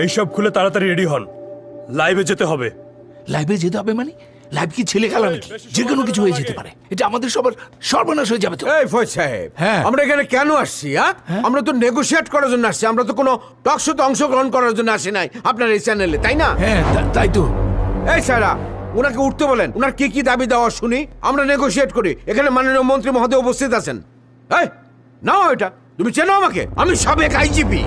এইসব খুলে তাড়াতাড়ি রেডি হন, লাইভে যেতে হবে। লাইভে যেতে হবে মানে? লাইভ কি ছেলে খেলা নাকি? যে কোনো কিছু হয়ে যেতে পারে। এটা আমাদের সবার সর্বনাশ হয়ে যাবে তো। এই ফয়েজ সাহেব, হ্যাঁ। আমরা এখানে কেন আসছি? আমরা তো নেগোশিয়েট করার জন্য আসছি, আমরা তো কোনো টক শোতে অংশগ্রহণ করার জন্য আসি নাই আপনার এই চ্যানেলে, তাই না? হ্যাঁ তাই তো। এই স্যারা, ওনাকে উঠতে বলেন, ওনার কি কি দাবি দেওয়া শুনি, আমরা নেগোশিয়েট করি। এখানে মাননীয় মন্ত্রী মহোদয় উপস্থিত আছেন। এই নাও এটা, তুমি চেনো আমাকে, আমি সাবেক আইজিপি।